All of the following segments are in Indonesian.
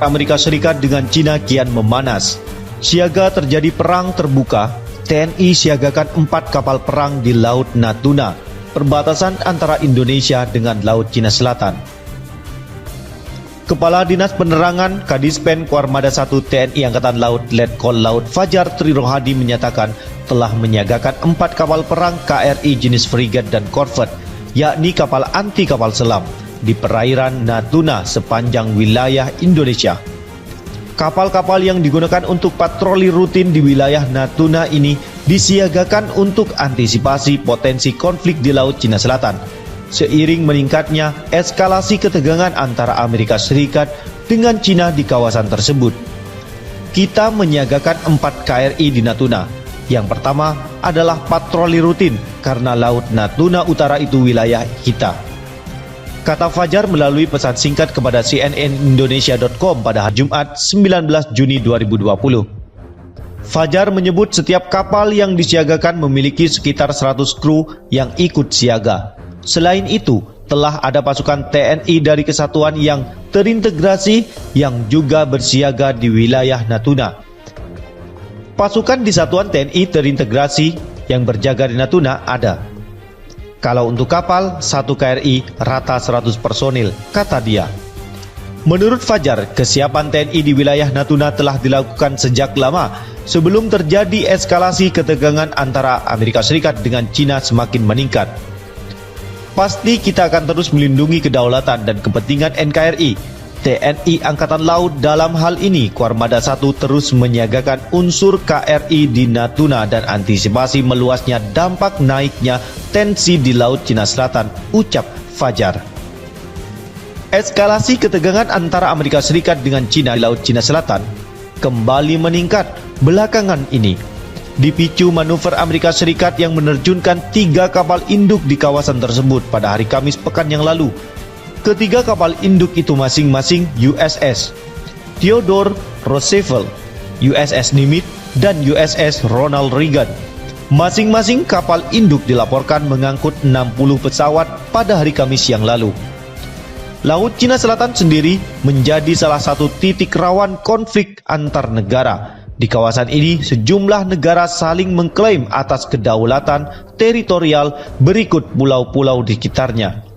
Amerika Serikat dengan Cina kian memanas. Siaga terjadi perang terbuka. TNI siagakan 4 kapal perang di Laut Natuna, perbatasan antara Indonesia dengan Laut Cina Selatan. Kepala Dinas Penerangan Kadispen Kuarmada 1 TNI Angkatan Laut Letkol Laut Fajar Trirohadi menyatakan telah menyiagakan 4 kapal perang KRI jenis frigat dan korvet, yakni kapal anti kapal selam, di perairan Natuna sepanjang wilayah Indonesia. Kapal-kapal yang digunakan untuk patroli rutin di wilayah Natuna ini disiagakan untuk antisipasi potensi konflik di Laut Cina Selatan, seiring meningkatnya eskalasi ketegangan antara Amerika Serikat dengan Cina di kawasan tersebut. Kita menyiagakan 4 KRI di Natuna. Yang pertama adalah patroli rutin karena Laut Natuna Utara itu wilayah kita, kata Fajar melalui pesan singkat kepada cnnindonesia.com pada hari Jumat 19 Juni 2020. Fajar menyebut setiap kapal yang disiagakan memiliki sekitar 100 kru yang ikut siaga. Selain itu, telah ada pasukan TNI dari kesatuan yang terintegrasi yang juga bersiaga di wilayah Natuna. Pasukan di Satuan TNI terintegrasi yang berjaga di Natuna ada. Kalau untuk kapal, 1 KRI rata 100 personil, kata dia. Menurut Fajar, kesiapan TNI di wilayah Natuna telah dilakukan sejak lama sebelum terjadi eskalasi ketegangan antara Amerika Serikat dengan Cina semakin meningkat. Pasti kita akan terus melindungi kedaulatan dan kepentingan NKRI. TNI Angkatan Laut dalam hal ini Kuarmada 1 terus menyiagakan unsur KRI di Natuna dan antisipasi meluasnya dampak naiknya tensi di Laut Cina Selatan, ucap Fajar. Eskalasi ketegangan antara Amerika Serikat dengan Cina di Laut Cina Selatan kembali meningkat belakangan ini, dipicu manuver Amerika Serikat yang menerjunkan 3 kapal induk di kawasan tersebut pada hari Kamis pekan yang lalu. Ketiga kapal induk itu masing-masing USS Theodore Roosevelt, USS Nimitz, dan USS Ronald Reagan. Masing-masing kapal induk dilaporkan mengangkut 60 pesawat pada hari Kamis yang lalu. Laut Cina Selatan sendiri menjadi salah satu titik rawan konflik antar negara. Di kawasan ini, sejumlah negara saling mengklaim atas kedaulatan teritorial berikut pulau-pulau di sekitarnya.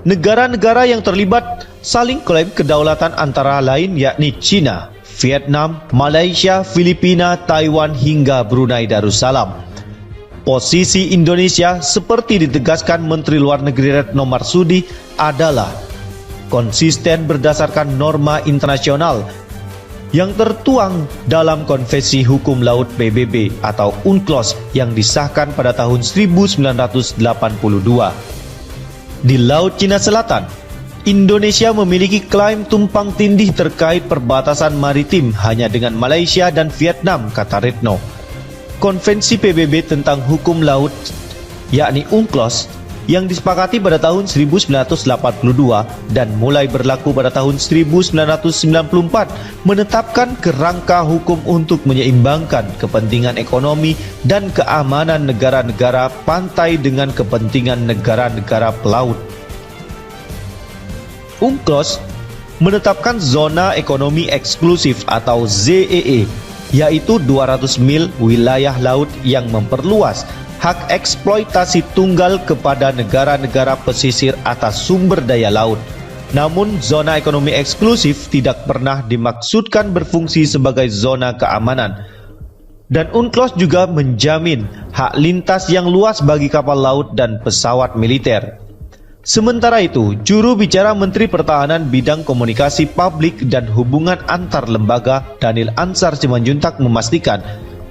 Negara-negara yang terlibat saling klaim kedaulatan antara lain yakni China, Vietnam, Malaysia, Filipina, Taiwan hingga Brunei Darussalam. Posisi Indonesia seperti ditegaskan Menteri Luar Negeri Retno Marsudi adalah konsisten berdasarkan norma internasional yang tertuang dalam Konvensi Hukum Laut PBB atau UNCLOS yang disahkan pada tahun 1982. Di Laut Cina Selatan, Indonesia memiliki klaim tumpang tindih terkait perbatasan maritim hanya dengan Malaysia dan Vietnam, kata Retno. Konvensi PBB tentang hukum laut, yakni UNCLOS, yang disepakati pada tahun 1982 dan mulai berlaku pada tahun 1994, menetapkan kerangka hukum untuk menyeimbangkan kepentingan ekonomi dan keamanan negara-negara pantai dengan kepentingan negara-negara pelaut. UNCLOS menetapkan zona ekonomi eksklusif atau ZEE, yaitu 200 mil wilayah laut yang memperluas hak eksploitasi tunggal kepada negara-negara pesisir atas sumber daya laut. Namun, zona ekonomi eksklusif tidak pernah dimaksudkan berfungsi sebagai zona keamanan. Dan UNCLOS juga menjamin hak lintas yang luas bagi kapal laut dan pesawat militer. Sementara itu, juru bicara Menteri Pertahanan bidang komunikasi publik dan hubungan antar lembaga Daniel Ansar Simanjuntak memastikan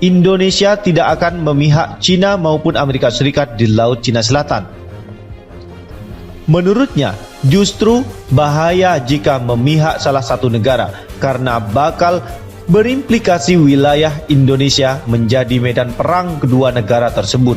Indonesia tidak akan memihak Cina maupun Amerika Serikat di Laut Cina Selatan. Menurutnya, justru bahaya jika memihak salah satu negara karena bakal berimplikasi wilayah Indonesia menjadi medan perang kedua negara tersebut.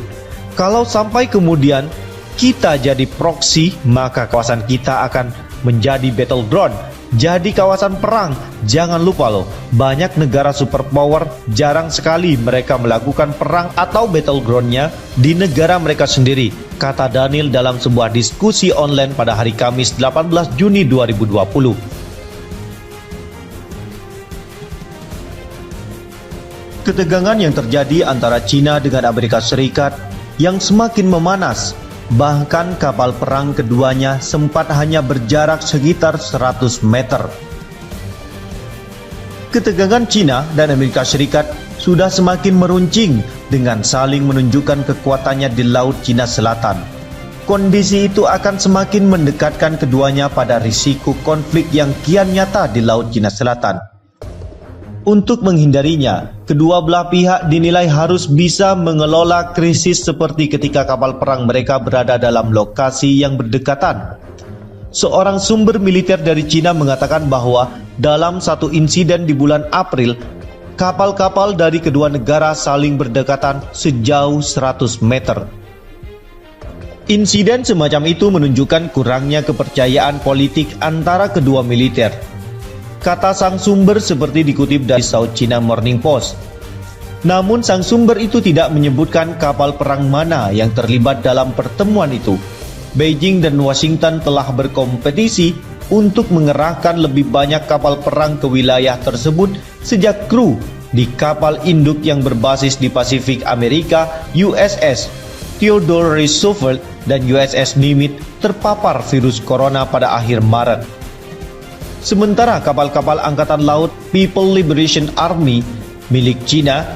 Kalau sampai kemudian kita jadi proksi, maka kawasan kita akan menjadi battleground, jadi kawasan perang. Jangan lupa loh, banyak negara superpower jarang sekali mereka melakukan perang atau battlegroundnya di negara mereka sendiri, kata Daniel dalam sebuah diskusi online pada hari Kamis 18 Juni 2020. Ketegangan yang terjadi antara China dengan Amerika Serikat yang semakin memanas, bahkan kapal perang keduanya sempat hanya berjarak sekitar 100 meter. Ketegangan China dan Amerika Serikat sudah semakin meruncing dengan saling menunjukkan kekuatannya di Laut Cina Selatan. Kondisi itu akan semakin mendekatkan keduanya pada risiko konflik yang kian nyata di Laut Cina Selatan. Untuk menghindarinya, kedua belah pihak dinilai harus bisa mengelola krisis seperti ketika kapal perang mereka berada dalam lokasi yang berdekatan. Seorang sumber militer dari China mengatakan bahwa dalam satu insiden di bulan April, kapal-kapal dari kedua negara saling berdekatan sejauh 100 meter. Insiden semacam itu menunjukkan kurangnya kepercayaan politik antara kedua militer, kata sang sumber seperti dikutip dari South China Morning Post. Namun sang sumber itu tidak menyebutkan kapal perang mana yang terlibat dalam pertemuan itu. Beijing dan Washington telah berkompetisi untuk mengerahkan lebih banyak kapal perang ke wilayah tersebut sejak kru di kapal induk yang berbasis di Pasifik Amerika USS Theodore Roosevelt dan USS Nimitz terpapar virus corona pada akhir Maret. Sementara kapal-kapal Angkatan Laut People Liberation Army milik China,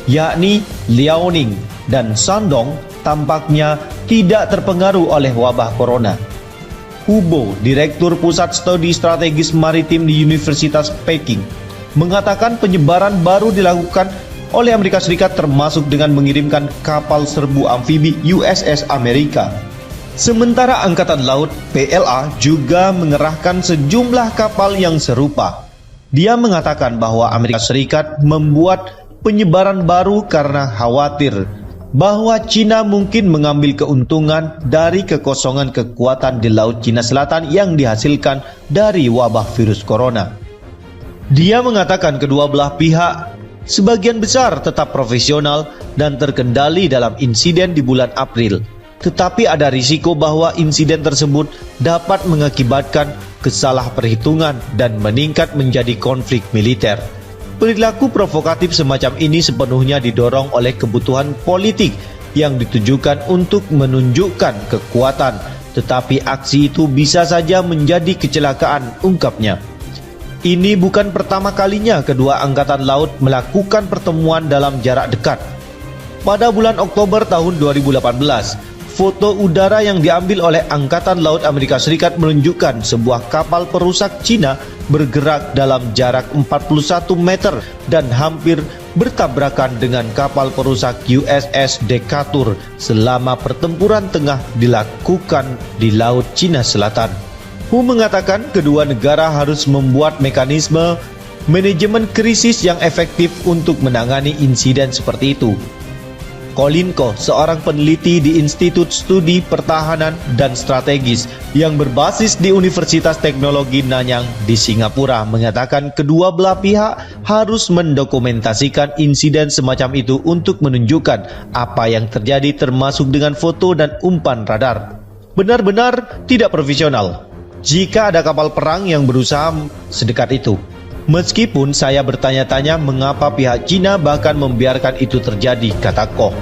yakni Liaoning dan Shandong, tampaknya tidak terpengaruh oleh wabah corona. Hu Bo, Direktur Pusat Studi Strategis Maritim di Universitas Peking, mengatakan penyebaran baru dilakukan oleh Amerika Serikat termasuk dengan mengirimkan kapal serbu amfibi USS Amerika. Sementara Angkatan Laut PLA juga mengerahkan sejumlah kapal yang serupa. Dia mengatakan bahwa Amerika Serikat membuat penyebaran baru karena khawatir bahwa China mungkin mengambil keuntungan dari kekosongan kekuatan di Laut Cina Selatan yang dihasilkan dari wabah virus corona. Dia mengatakan kedua belah pihak sebagian besar tetap profesional dan terkendali dalam insiden di bulan April. Tetapi ada risiko bahwa insiden tersebut dapat mengakibatkan kesalah perhitungan dan meningkat menjadi konflik militer. Perilaku provokatif semacam ini sepenuhnya didorong oleh kebutuhan politik yang ditujukan untuk menunjukkan kekuatan, tetapi aksi itu bisa saja menjadi kecelakaan, ungkapnya. Ini bukan pertama kalinya kedua angkatan laut melakukan pertemuan dalam jarak dekat. Pada bulan Oktober tahun 2018, foto udara yang diambil oleh Angkatan Laut Amerika Serikat menunjukkan sebuah kapal perusak Cina bergerak dalam jarak 41 meter dan hampir bertabrakan dengan kapal perusak USS Decatur selama pertempuran tengah dilakukan di Laut Cina Selatan. Hu mengatakan kedua negara harus membuat mekanisme manajemen krisis yang efektif untuk menangani insiden seperti itu. Colin Koh, seorang peneliti di Institut Studi Pertahanan dan Strategis yang berbasis di Universitas Teknologi Nanyang di Singapura, mengatakan kedua belah pihak harus mendokumentasikan insiden semacam itu untuk menunjukkan apa yang terjadi termasuk dengan foto dan umpan radar. Benar-benar tidak profesional jika ada kapal perang yang berusaha sedekat itu. Meskipun saya bertanya-tanya mengapa pihak Cina bahkan membiarkan itu terjadi, kata Koh.